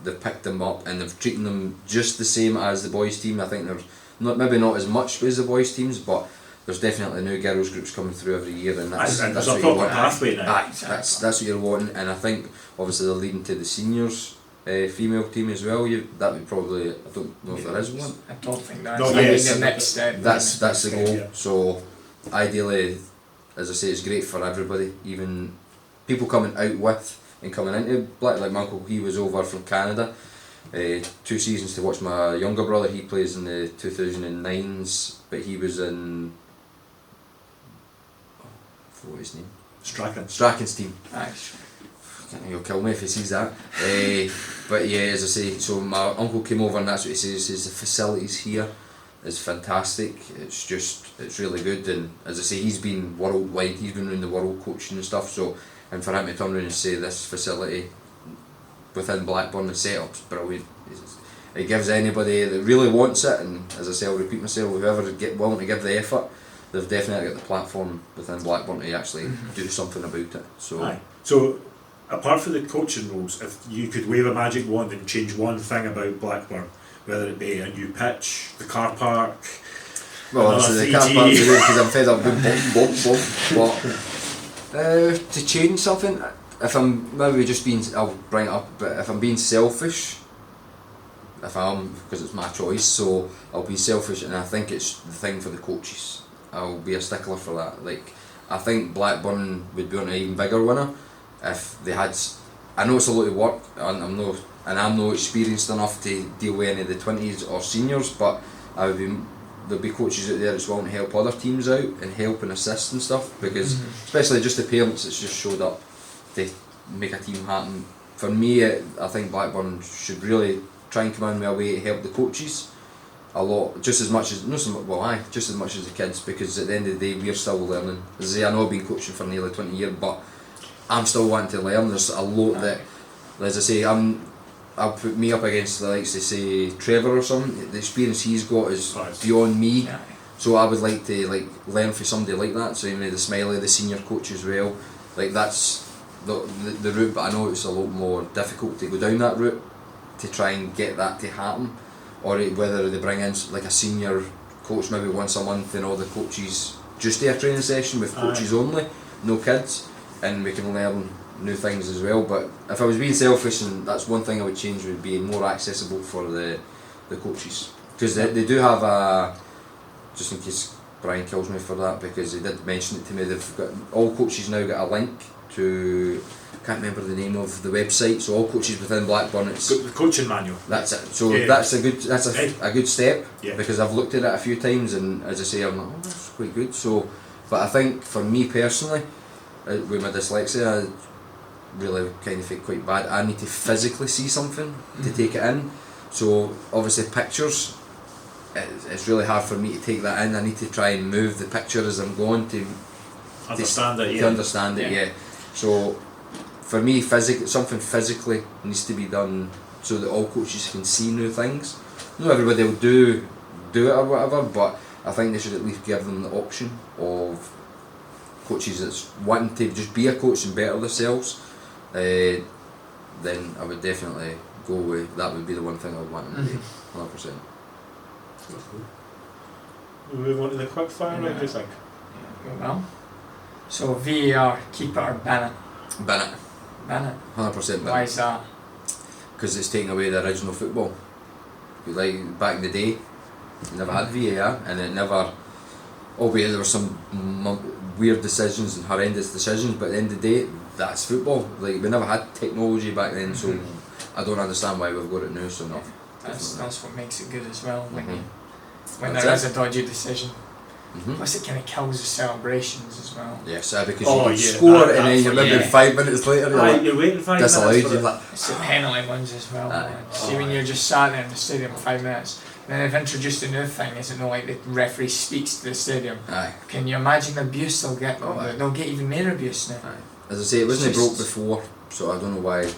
[SPEAKER 3] they've picked them up and they've treated them just the same as the boys team. I think there's maybe not as much as the boys teams, but there's definitely new girls groups coming through every year, and that's
[SPEAKER 1] there's
[SPEAKER 3] what
[SPEAKER 1] a proper pathway now.
[SPEAKER 3] That's what you're wanting, and I think obviously they're leading to the seniors female team as well. That would probably, I don't know if there is one.
[SPEAKER 2] I don't think there
[SPEAKER 1] No,
[SPEAKER 2] is. The next step.
[SPEAKER 3] That's the goal.
[SPEAKER 1] Yeah.
[SPEAKER 3] So ideally, as I say, it's great for everybody, even people coming out with and coming into Black. Like my uncle, he was over from Canada 2 seasons to watch my younger brother. He plays in the 2009s, but he was in, what was his name? Strachan's team.
[SPEAKER 2] Nice.
[SPEAKER 3] He'll kill me if he sees that. But yeah, as I say, so my uncle came over and that's what he says, the facilities here is fantastic. It's really good, and as I say, he's been worldwide, he's been around the world coaching and stuff, so, and for him to turn around and say this facility within Blackburn, the setup's brilliant. It gives anybody that really wants it, and as I say, I'll repeat myself, whoever get willing to give the effort, they've definitely got the platform within Blackburn to actually do something about it.
[SPEAKER 1] So apart from the coaching roles, if you could wave a magic wand and change one thing about Blackburn, whether it be a new pitch, the car park,
[SPEAKER 3] well, obviously the car park because I'm fed up with but to change something, if I'm maybe just being, I'll bring it up, but if I'm being selfish, because it's my choice, so I'll be selfish, and I think it's the thing for the coaches. I'll be a stickler for that. Like, I think Blackburn would be on an even bigger winner if they had. I know it's a lot of work, and I'm not experienced enough to deal with any of the 20s or seniors, but there'll be coaches out there that's willing to help other teams out and help and assist and stuff, because especially just the parents that's just showed up to make a team happen. For me, I think Blackburn should really try and come in with a way to help the coaches a lot, just as much as the kids, because at the end of the day we're still learning. As I say, I know I've been coaching for nearly 20 years, but I'm still wanting to learn. There's a lot that, as I say, I'll put me up against the likes of, say, Trevor or something. The experience he's got is beyond me. Yeah. So I would like to learn from somebody like that. So even the Smiley, the senior coach as well. Like, that's the route, but I know it's a lot more difficult to go down that route. to try and get that to happen, or whether they bring in like a senior coach maybe once a month and all the coaches just do a training session with coaches only, no kids, and we can learn new things as well. But if I was being selfish, and that's one thing I would change, would be more accessible for the coaches, because they do have a, just in case Brian kills me for that, because he did mention it to me, they've got, all coaches now got a link to, I can't remember the name of the website, so all coaches within Blackburn, it's
[SPEAKER 1] the coaching manual.
[SPEAKER 3] That's it. So that's a good step,
[SPEAKER 1] Yeah.
[SPEAKER 3] because I've looked at it a few times, and as I say, I'm like, oh, that's quite good. So, but I think for me personally, with my dyslexia, I really kind of feel quite bad. I need to physically see something to take it in. So obviously pictures, it's really hard for me to take that in. I need to try and move the picture as I'm going to
[SPEAKER 1] Understand it.
[SPEAKER 3] to understand it. Yeah. So for me, something physically needs to be done so that all coaches can see new things. Not everybody will do it or whatever, but I think they should at least give them the option of coaches that's wanting to just be a coach and better themselves. Then I would definitely go with that. Would be the one thing I would want them to do, 100%.
[SPEAKER 1] We'll move on to the quick fire. What do you think?
[SPEAKER 2] Well, so VAR, keep it or ban it?
[SPEAKER 3] Ban it.
[SPEAKER 2] Ban it.
[SPEAKER 3] 100% ban it.
[SPEAKER 2] Why is that?
[SPEAKER 3] Because it's taking away the original football. Like back in the day, you never had VAR, and it never, albeit there were some weird decisions and horrendous decisions, but at the end of the day, that's football. Like, we never had technology back then, so I don't understand why we've got it now. So no,
[SPEAKER 2] that's what makes it good as well. When
[SPEAKER 3] That's
[SPEAKER 2] there is a dodgy decision. Plus it kind of kills the celebrations as well.
[SPEAKER 3] Yes, because you score and then you're maybe 5 minutes later
[SPEAKER 1] you're waiting 5 minutes.
[SPEAKER 3] Disallowed. Like,
[SPEAKER 2] it's the penalty ones as well. See, when you're just sat there in the stadium for 5 minutes, then they've introduced a new thing, isn't it? Like the referee speaks to the stadium. Can you imagine the abuse they'll get? They'll get even more abuse now.
[SPEAKER 3] As I say, it wasn't broke before, so I don't know why.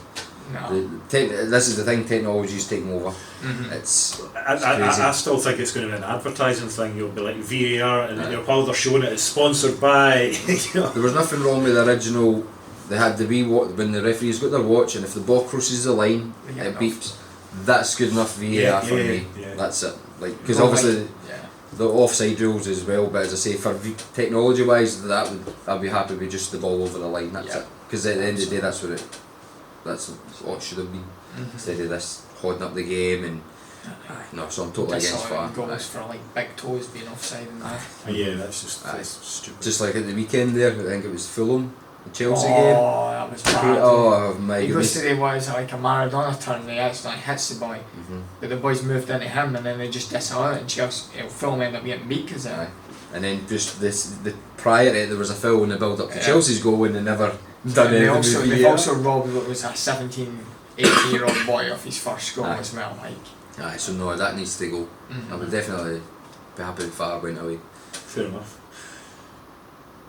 [SPEAKER 2] No.
[SPEAKER 3] This is the thing, technology's taking over. It's crazy.
[SPEAKER 1] I still think it's going to be an advertising thing. You'll be like VAR, and while they're showing it, it's sponsored by.
[SPEAKER 3] There was nothing wrong with the original. They had the wee when the referee's got their watch, and if the ball crosses the line, it beeps. That's good enough VAR for me. Yeah. That's it. Like, because obviously the offside rules as well. But as I say, for technology wise, I'd be happy with just the ball over the line. That's it. Because at the end of the day, that's what it should have been, instead of this holding up the game and no. So I'm totally against that.
[SPEAKER 2] Goals for like big toes being offside and that.
[SPEAKER 1] Yeah, that's stupid.
[SPEAKER 3] Just like at the weekend there, I think it was Fulham, the Chelsea game.
[SPEAKER 2] Oh, that was bad.
[SPEAKER 3] Oh my
[SPEAKER 2] He
[SPEAKER 3] goodness.
[SPEAKER 2] goes to the boys like a Maradona turn, they actually hits the boy. But the boys moved into him and then they just disallow it, and Chelsea, Fulham ended up getting beat because of it.
[SPEAKER 3] And then just the prior to it, there was a foul in the build up to Chelsea's goal and they never done anything.
[SPEAKER 2] They've also robbed what was a 17, 18-year-old boy off his first goal as well.
[SPEAKER 3] So no, that needs to go. I would definitely be happy if that went away.
[SPEAKER 1] Fair enough.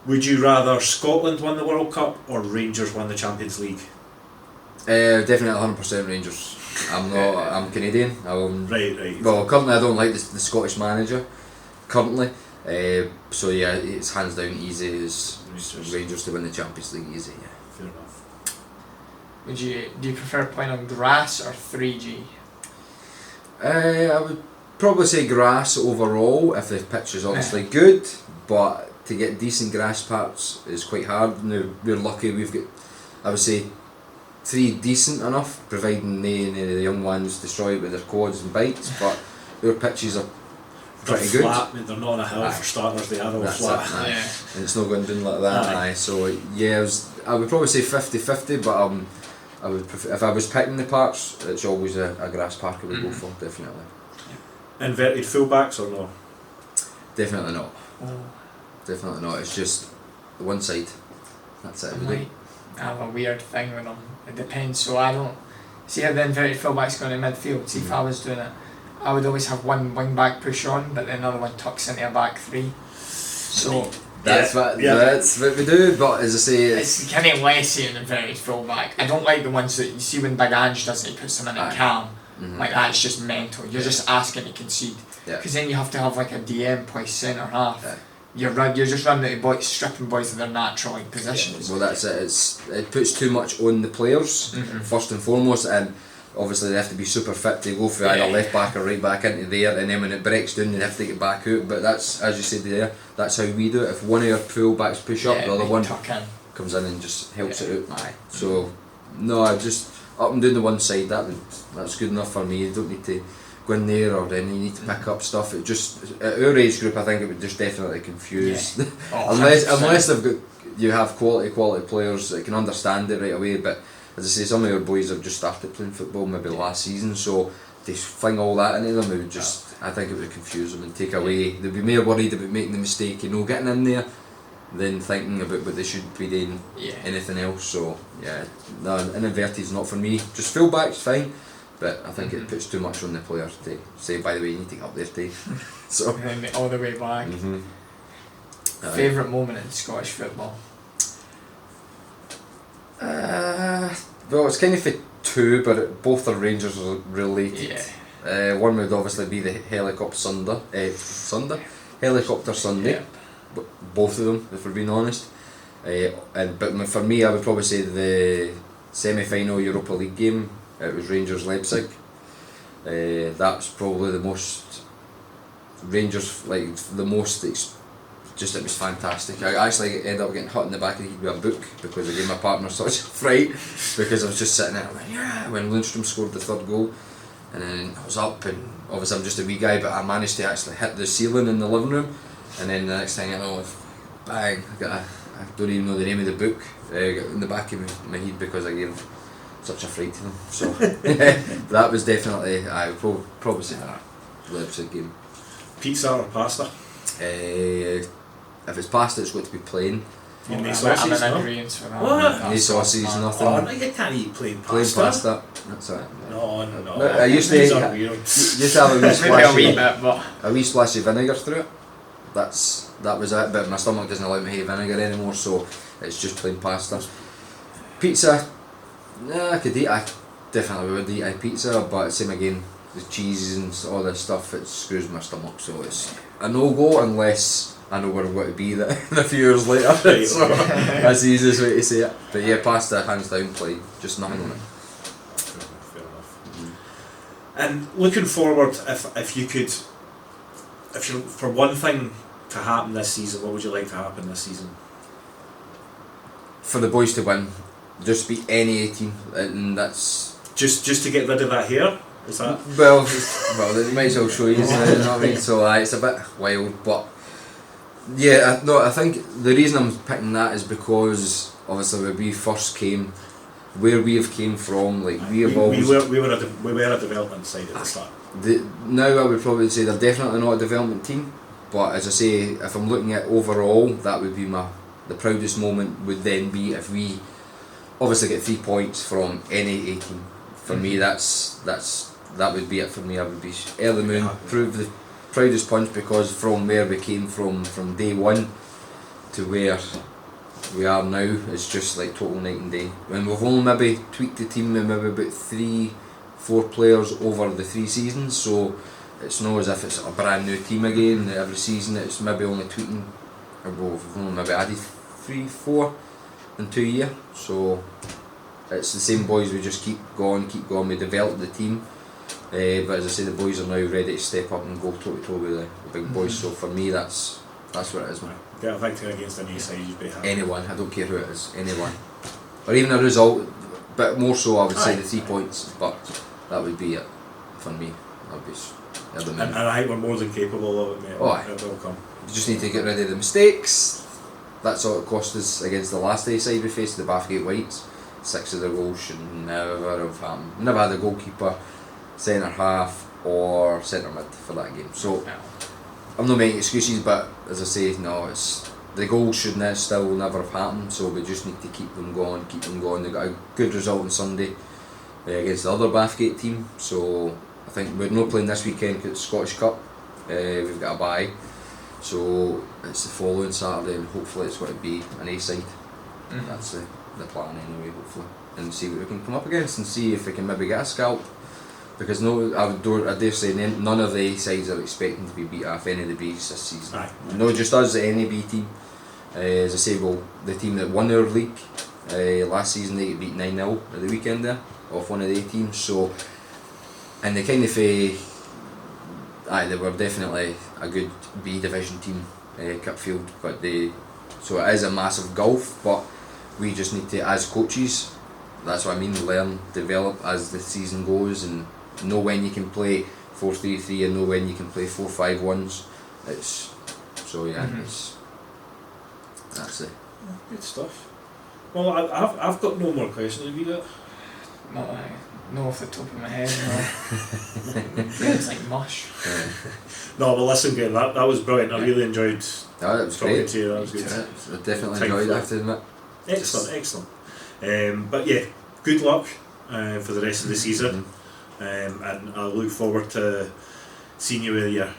[SPEAKER 1] Would you rather Scotland won the World Cup or Rangers won the Champions League?
[SPEAKER 3] Definitely 100% Rangers. I'm not. I'm Canadian.
[SPEAKER 1] Right.
[SPEAKER 3] Well, currently I don't like the Scottish manager. Currently, so yeah, it's hands down easy as Rangers to win the Champions League. Easy, yeah.
[SPEAKER 1] Fair enough.
[SPEAKER 2] Do you prefer playing on grass or 3G?
[SPEAKER 3] I would probably say grass overall if the pitch is obviously good, but to get decent grass parts is quite hard. Now we're lucky we've got, I would say, 3 decent enough, providing any of the young ones destroy it with their quads and bikes, but our pitches are pretty
[SPEAKER 1] They're
[SPEAKER 3] good.
[SPEAKER 1] Flat, they're not on a hill for starters, they are all flat.
[SPEAKER 3] And it's not going down like that. So yeah, I would probably say 50-50, but I would prefer, if I was picking the parts, it's always a grass park I would go for, definitely.
[SPEAKER 1] Inverted fullbacks or no?
[SPEAKER 3] Definitely not. Definitely not. It's just the one side. That's it.
[SPEAKER 2] I have a weird thing with them. It depends. So I don't see how the inverted fullback's going in midfield. See if I was doing it, I would always have one wing back push on, but then another one tucks into a back 3. So
[SPEAKER 3] that's what we do. But as I say,
[SPEAKER 2] it's kind of lessy an inverted fullback. I don't like the ones that you see when Big Ange does it. He puts them in a cam. Like that's just mental. You're just asking to concede. Because then you have to have like a DM play centre half. You're just running out of stripping boys of their natural positions.
[SPEAKER 3] Well, that's it. It puts too much on the players first and foremost, and obviously they have to be super fit to go for either left back or right back into there, and then when it breaks down they have to get back out. But that's, as you said there, that's how we do it. If one of our full backs push up, the other one comes in and just helps it out. So no, I just up and down the one side, that's good enough for me. You don't need to go in there or then you need to pick up stuff. It just, at our age group, I think it would just definitely confuse. Unless you have quality players that can understand it right away. But as I say, some of our boys have just started playing football maybe last season, so to fling all that into them, it would just, I think it would confuse them and take away. They'd be more worried about making the mistake, getting in there, than thinking about what they should be doing, anything else. So no, in inverted is not for me. Just full back's fine, but I think it puts too much on the player to say, by the way, you need to get up there too. So
[SPEAKER 2] and then all the way back. Favourite moment in Scottish football?
[SPEAKER 3] Well, it's kind of for two, but both are Rangers related. One would obviously be the Helicopter Sunday. Both of them, if we're being honest. But for me, I would probably say the semi-final Europa League game. It was Rangers Leipzig. That's probably the most Rangers, like the most. Just, it was fantastic. I actually ended up getting hit in the back of the head with a book because I gave my partner such a fright, because I was just sitting there when Lundstrom scored the third goal, and then I was up, and obviously I'm just a wee guy, but I managed to actually hit the ceiling in the living room, and then the next thing I know, bang, I don't even know the name of the book, in the back of my head because I gave such a fright to them. So that was definitely, I would probably say that Leipzig game.
[SPEAKER 1] Pizza or pasta?
[SPEAKER 3] If it's pasta, it's got to be plain.
[SPEAKER 2] I'm in agreement for that.
[SPEAKER 1] What?
[SPEAKER 3] No sauces, nothing.
[SPEAKER 1] Oh no, you can't eat plain pasta.
[SPEAKER 3] Plain pasta. That's it.
[SPEAKER 1] No.
[SPEAKER 3] I used to have a wee splash of vinegar through it. That was it. But my stomach doesn't allow me to have vinegar anymore, so it's just plain pasta. Pizza. I could eat. I definitely would eat a pizza, but same again. The cheese and all this stuff, it screws my stomach, so it's a no-go unless I know where I'm going to be a few years later. So that's the easiest way to say it. But yeah, pasta hands down, plain, just nothing on it.
[SPEAKER 1] Fair enough. And looking forward, if you for one thing to happen this season, what would you like to happen this season?
[SPEAKER 3] For the boys to win, just beat any 18, and that's
[SPEAKER 1] just to get rid of that hair. Is that?
[SPEAKER 3] Well, they might as well show you, you know what I mean? So it's a bit wild, but yeah, I think the reason I'm picking that is because obviously when we first came, where we have came from, like we have always
[SPEAKER 1] we were a development side at the start.
[SPEAKER 3] Now I would probably say they're definitely not a development team, but as I say, if I'm looking at overall, that would be the proudest moment would then be if we obviously get 3 points from any 18. For me, that would be it for me. I would be early moon, prove the proudest punch, because from where we came from day one to where we are now, it's just like total night and day. And we've only maybe tweaked the team with maybe about 3-4 players over the 3 seasons, so it's not as if it's a brand new team again every season. It's maybe only tweaking, we've only maybe added 3-4 in 2 years, so it's the same boys. We just keep going, we develop the team, but as I say, the boys are now ready to step up and go toe to toe with the big boys. So for me, that's what it is, man.
[SPEAKER 1] Get a victory against any side, you'd be happy.
[SPEAKER 3] Anyone, I don't care who it is, anyone, or even a result, but more so I would say the 3 points, but that would be it for me. That would be
[SPEAKER 1] and I think we're more than capable of it, mate. It will come.
[SPEAKER 3] You just need to get rid of the mistakes. That's all it cost us against the last day side we faced, the Bathgate Whites. 6 of the goals should never have happened. We never had a goalkeeper, centre half or centre mid for that game. So I'm not making excuses, but as I say, no, it's the goals should still never have happened. So we just need to keep them going. They got a good result on Sunday against the other Bathgate team. So I think we're not playing this weekend because it's Scottish Cup. We've got a bye, so it's the following Saturday, and hopefully it's going to be an A side. That's the plan anyway, hopefully, and see what we can come up against and see if we can maybe get a scalp, because I dare say none of the A sides are expecting to be beat off any of the Bs this season. No, just us, any B team. As I say, well, the team that won our league Last season they beat 9-0 at the weekend there, off one of the 18s. So, and they kind of they were definitely a good B division team, Cupfield, but so it is a massive gulf, but we just need to, as coaches, that's what I mean, learn, develop as the season goes, and know when you can play 4-3-3 and know when you can play 4-5-1s. It's that's it.
[SPEAKER 1] Good stuff. Well, I've got no more questions. Have you got?
[SPEAKER 2] No, off the top of my head. No. It's like mush.
[SPEAKER 1] No, but listen, Graeme, that was brilliant. I really enjoyed
[SPEAKER 3] that was
[SPEAKER 1] talking
[SPEAKER 3] great.
[SPEAKER 1] to you. That was good.
[SPEAKER 3] I definitely enjoyed it, I have to admit.
[SPEAKER 1] Excellent. But yeah, good luck for the rest of the season, and I look forward to seeing you with your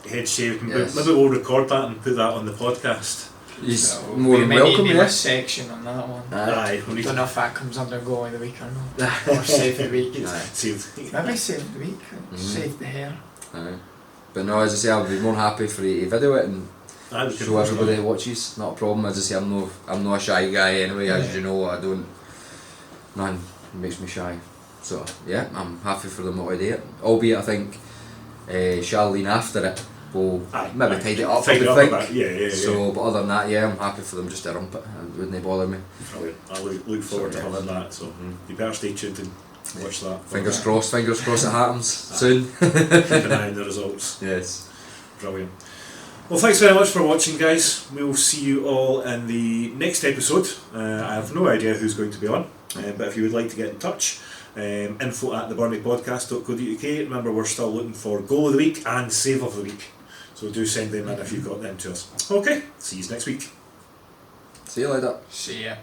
[SPEAKER 1] head shaved.
[SPEAKER 3] Yes.
[SPEAKER 1] Maybe we'll record that and put that on the podcast.
[SPEAKER 3] He's more than welcome,
[SPEAKER 2] a
[SPEAKER 3] yes.
[SPEAKER 2] section on that one.
[SPEAKER 1] Aye.
[SPEAKER 2] I don't know if that comes under goal of the week or not. Or save the week. Maybe save the week. Save the hair.
[SPEAKER 3] Aye. But no, as I say, I'll be more happy for you to video it and show everybody that watches. Not a problem. As I say, I'm not a shy guy anyway. As you know, I don't. None makes me shy. So yeah, I'm happy for them to do it. Albeit I think Charlene after it will maybe tidy it up. So, but other than that, yeah, I'm happy for them just to rump it. It wouldn't bother me.
[SPEAKER 1] Brilliant. I look forward to having that. So you better stay tuned and watch that.
[SPEAKER 3] Fingers crossed it happens soon.
[SPEAKER 1] Keep an eye on the results.
[SPEAKER 3] Yes.
[SPEAKER 1] Brilliant. Well, thanks very much for watching, guys. We'll see you all in the next episode. I have no idea who's going to be on, but if you would like to get in touch, info@theburniepodcast.co.uk. Remember, we're still looking for goal of the week and save of the week, so do send them in if you've got them to us. Okay, see you next week.
[SPEAKER 3] See you later.
[SPEAKER 2] See ya.